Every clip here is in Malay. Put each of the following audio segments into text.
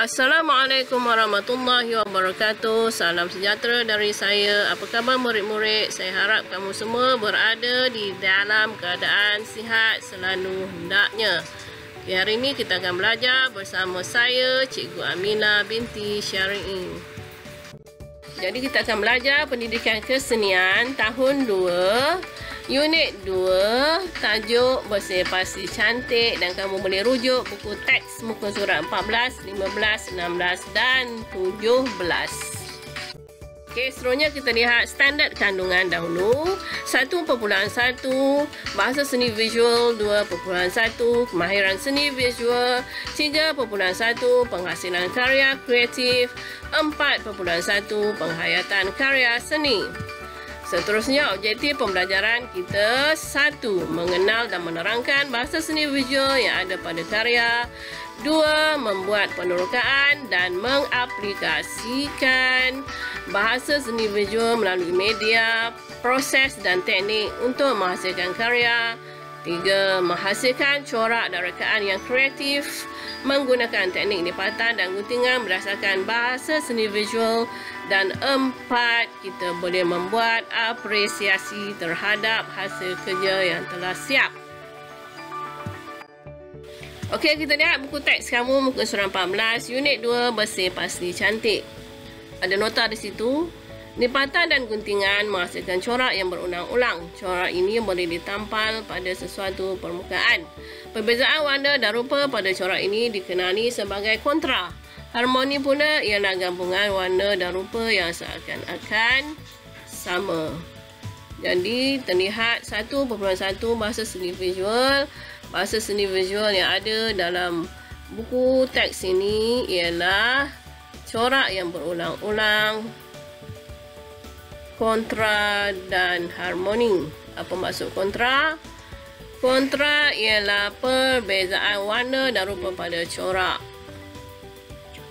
Assalamualaikum warahmatullahi wabarakatuh. Salam sejahtera dari saya. Apa khabar murid-murid? Saya harap kamu semua berada di dalam keadaan sihat selalu hendaknya. Okay, hari ini kita akan belajar bersama saya, Cikgu Aminah binti Syari'in. Jadi kita akan belajar pendidikan kesenian tahun 2, unit 2, tajuk Bersih Pasti Cantik, dan kamu boleh rujuk buku teks muka surat 14, 15, 16 dan 17. Okey, seterusnya kita lihat standard kandungan dahulu. 1.1 Bahasa Seni Visual, 2.1 Kemahiran Seni Visual, 3.1 Penghasilan Karya Kreatif, 4.1 Penghayatan Karya Seni. Seterusnya, objektif pembelajaran kita: 1. Mengenal dan menerangkan bahasa seni visual yang ada pada karya. 2. Membuat penerokaan dan mengaplikasikan bahasa seni visual melalui media, proses dan teknik untuk menghasilkan karya. 3. Menghasilkan corak dan rekaan yang kreatif menggunakan teknik lipatan dan guntingan berdasarkan bahasa seni visual. Dan 4. Kita boleh membuat apresiasi terhadap hasil kerja yang telah siap. Okey, kita lihat buku teks kamu muka surat 14, unit 2, Bersih Pasti Cantik. Ada nota di situ. Lipatan dan guntingan menghasilkan corak yang berulang-ulang. Corak ini boleh ditampal pada sesuatu permukaan. Perbezaan warna dan rupa pada corak ini dikenali sebagai kontra. Harmoni pula ialah gabungan warna dan rupa yang seakan-akan sama. Jadi terlihat 1.1 bahasa seni visual. Bahasa seni visual yang ada dalam buku teks ini ialah corak yang berulang-ulang, kontra dan harmoni. Apa maksud kontra? Kontra ialah perbezaan warna dan rupa pada corak.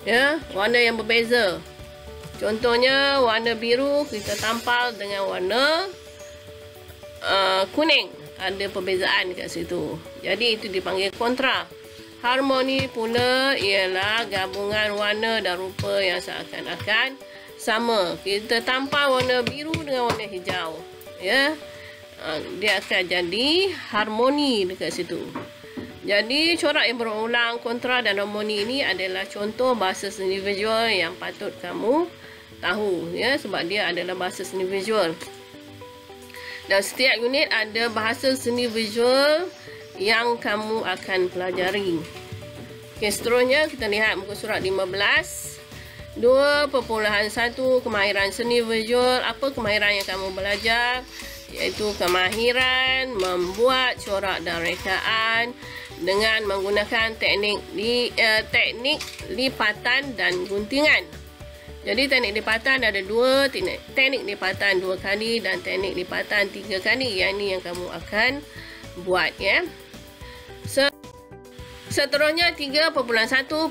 Ya, warna yang berbeza. Contohnya warna biru kita tampal dengan warna kuning. Ada perbezaan kat situ. Jadi itu dipanggil kontra. Harmoni pula ialah gabungan warna dan rupa yang seakan-akan sama. Kita tampal warna biru dengan warna hijau. Ya. Dia akan jadi harmoni dekat situ. Jadi corak yang berulang, kontra dan harmoni ini adalah contoh bahasa seni visual yang patut kamu tahu, ya, sebab dia adalah bahasa seni visual. Dan setiap unit ada bahasa seni visual yang kamu akan pelajari. Okey, seterusnya kita lihat muka surat 15. 2.1 Kemahiran Seni Visual. Apa kemahiran yang kamu belajar? Iaitu kemahiran membuat corak dan rekaan dengan menggunakan teknik lipatan dan guntingan. Jadi teknik lipatan ada dua, teknik lipatan 2 kali dan teknik lipatan 3 kali. Yang ini yang kamu akan buat, ya. Seterusnya 3.1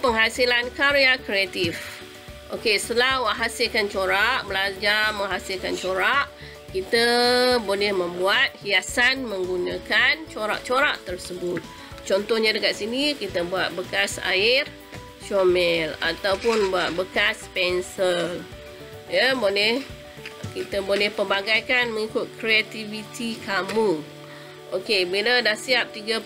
Penghasilan Karya Kreatif. Okey, setelah menghasilkan corak, belajar menghasilkan corak, kita boleh membuat hiasan menggunakan corak-corak tersebut. Contohnya dekat sini kita buat bekas air comel ataupun buat bekas pensel. Ya, boleh. Kita boleh pelbagaikan mengikut kreativiti kamu. Okey, bila dah siap 3.1,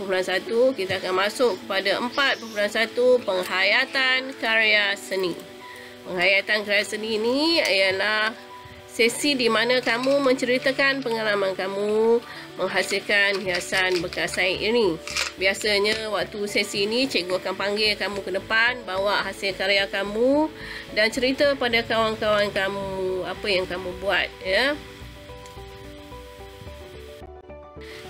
kita akan masuk kepada 4.1 Penghayatan Karya Seni. Penghayatan karya seni ini ialah sesi di mana kamu menceritakan pengalaman kamu menghasilkan hiasan bekas air ini. Biasanya waktu sesi ini cikgu akan panggil kamu ke depan, bawa hasil karya kamu dan cerita pada kawan-kawan kamu apa yang kamu buat, ya.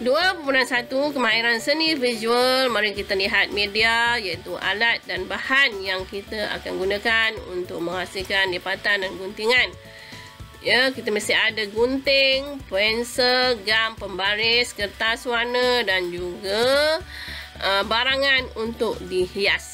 2.1 Kemahiran Seni Visual. Mari kita lihat media, iaitu alat dan bahan yang kita akan gunakan untuk menghasilkan lipatan dan guntingan. Ya, kita mesti ada gunting, pensel, gam pembaris, kertas warna dan juga barangan untuk dihias.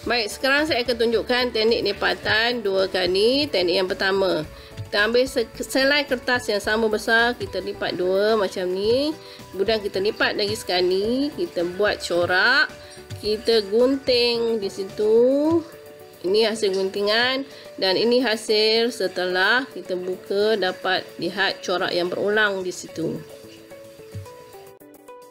Baik, sekarang saya akan tunjukkan teknik lipatan 2 kali. Teknik yang pertama, Kita ambil selai kertas yang sama besar, kita lipat dua macam ni. Kemudian kita lipat lagi sekali, kita buat corak, kita gunting di situ. Ini hasil guntingan dan ini hasil setelah kita buka, dapat lihat corak yang berulang di situ.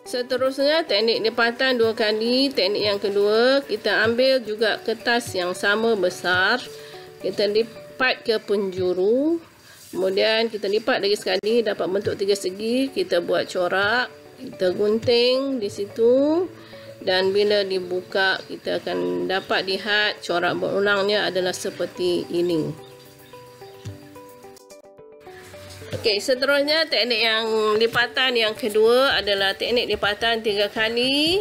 Seterusnya teknik lipatan dua kali. Teknik yang kedua, kita ambil juga kertas yang sama besar, kita lipat ke penjuru, kemudian kita lipat lagi sekali, dapat bentuk tiga segi. Kita buat corak, kita gunting di situ, dan bila dibuka kita akan dapat lihat corak berulangnya adalah seperti ini. Okey, seterusnya teknik yang lipatan yang kedua adalah teknik lipatan 3 kali.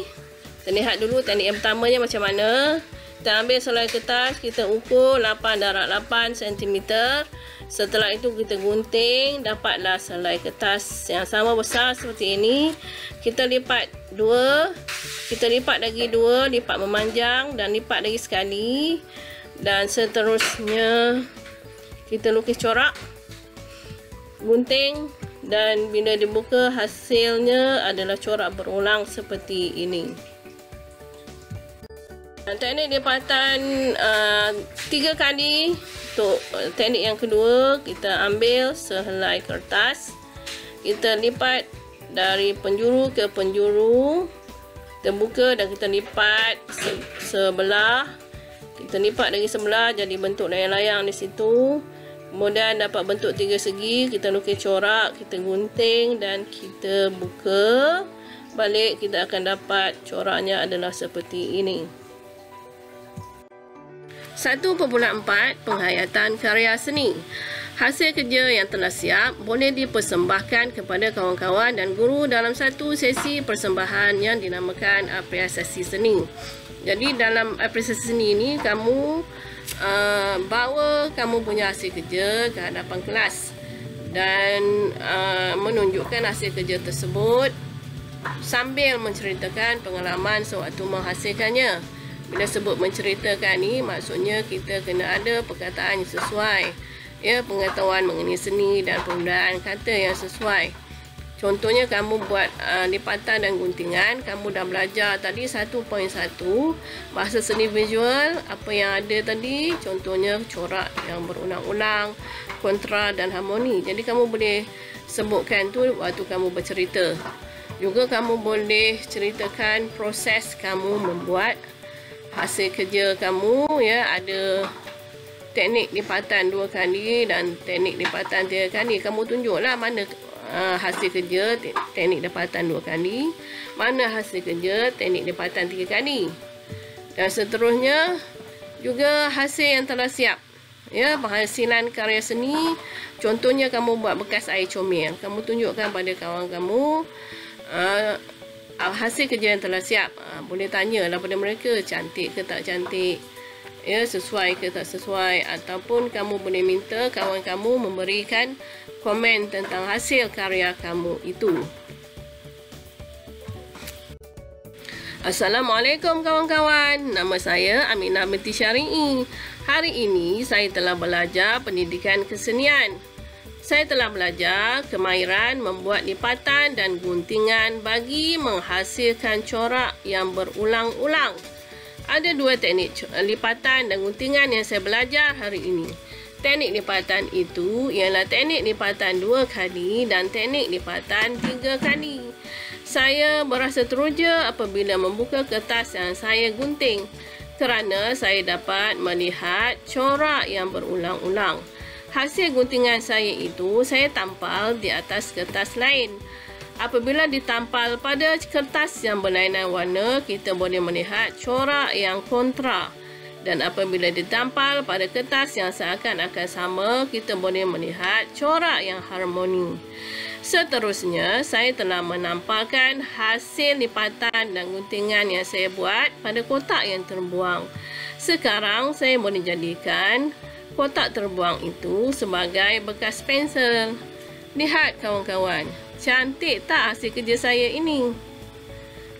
Kita lihat dulu teknik yang pertamanya macam mana. Kita ambil selai kertas, kita ukur 8 darab 8 cm. Setelah itu kita gunting, dapatlah selai kertas yang sama besar seperti ini. Kita lipat dua, kita lipat lagi dua, lipat memanjang dan lipat lagi sekali. Dan seterusnya kita lukis corak, gunting, dan bila dibuka hasilnya adalah corak berulang seperti ini. Teknik lipatan 3 kali. Untuk teknik yang kedua, kita ambil sehelai kertas, kita lipat dari penjuru ke penjuru, kita buka dan kita lipat sebelah, kita lipat lagi sebelah jadi bentuk layang-layang di situ. Kemudian dapat bentuk tiga segi, kita lukis corak, kita gunting dan kita buka balik, kita akan dapat coraknya adalah seperti ini. 1.4 Penghayatan karya seni. Hasil kerja yang telah siap boleh dipersembahkan kepada kawan-kawan dan guru dalam satu sesi persembahan yang dinamakan apresiasi seni. Jadi dalam apresiasi seni ini kamu bawa kamu punya hasil kerja ke hadapan kelas dan menunjukkan hasil kerja tersebut sambil menceritakan pengalaman sewaktu menghasilkannya. Bila sebut menceritakan ni, maksudnya kita kena ada perkataan yang sesuai, ya, pengetahuan mengenai seni dan penggunaan kata yang sesuai. Contohnya kamu buat lipatan dan guntingan, kamu dah belajar tadi 1.1 bahasa seni visual, apa yang ada tadi, contohnya corak yang berulang-ulang, kontra dan harmoni. Jadi kamu boleh sebutkan tu waktu kamu bercerita. Juga kamu boleh ceritakan proses kamu membuat hasil kerja kamu, ya, ada teknik lipatan 2 kali dan teknik lipatan 3 kali. Kamu tunjuklah mana hasil kerja teknik lipatan 2 kali, mana hasil kerja teknik lipatan 3 kali. Dan seterusnya juga hasil yang telah siap, ya, penghasilan karya seni. Contohnya kamu buat bekas air comel, kamu tunjukkan pada kawan kamu hasil kerja yang telah siap. Boleh tanyalah pada mereka cantik ke tak cantik, ya, sesuai ke tak sesuai, ataupun kamu boleh minta kawan kamu memberikan komen tentang hasil karya kamu itu. Assalamualaikum kawan-kawan, nama saya Aminah binti Syari'i. Hari ini saya telah belajar pendidikan kesenian. Saya telah belajar kemahiran membuat lipatan dan guntingan bagi menghasilkan corak yang berulang-ulang. Ada 2 teknik lipatan dan guntingan yang saya belajar hari ini. Teknik lipatan itu ialah teknik lipatan 2 kali dan teknik lipatan 3 kali. Saya berasa teruja apabila membuka kertas yang saya gunting kerana saya dapat melihat corak yang berulang-ulang. Hasil guntingan saya itu saya tampal di atas kertas lain. Apabila ditampal pada kertas yang berlainan warna, kita boleh melihat corak yang kontra. Dan apabila ditampal pada kertas yang seakan-akan sama, kita boleh melihat corak yang harmoni. Seterusnya, saya telah menampalkan hasil lipatan dan guntingan yang saya buat pada kotak yang terbuang. Sekarang, saya boleh jadikan kotak terbuang itu sebagai bekas pensel. Lihat kawan-kawan, cantik tak hasil kerja saya ini?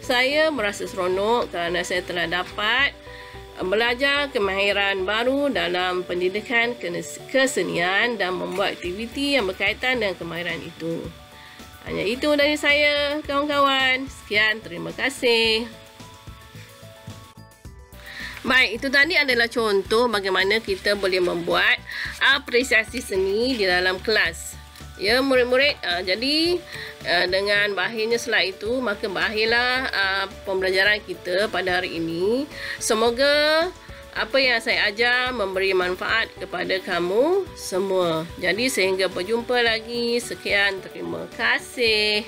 Saya merasa seronok kerana saya telah dapat belajar kemahiran baru dalam pendidikan kesenian dan membuat aktiviti yang berkaitan dengan kemahiran itu. Hanya itu dari saya, kawan-kawan. Sekian, terima kasih. Baik, itu tadi adalah contoh bagaimana kita boleh membuat apresiasi seni di dalam kelas. Ya, murid-murid, jadi dengan berakhirnya slide itu, maka berakhirlah pembelajaran kita pada hari ini. Semoga apa yang saya ajar memberi manfaat kepada kamu semua. Jadi sehingga berjumpa lagi. Sekian, terima kasih.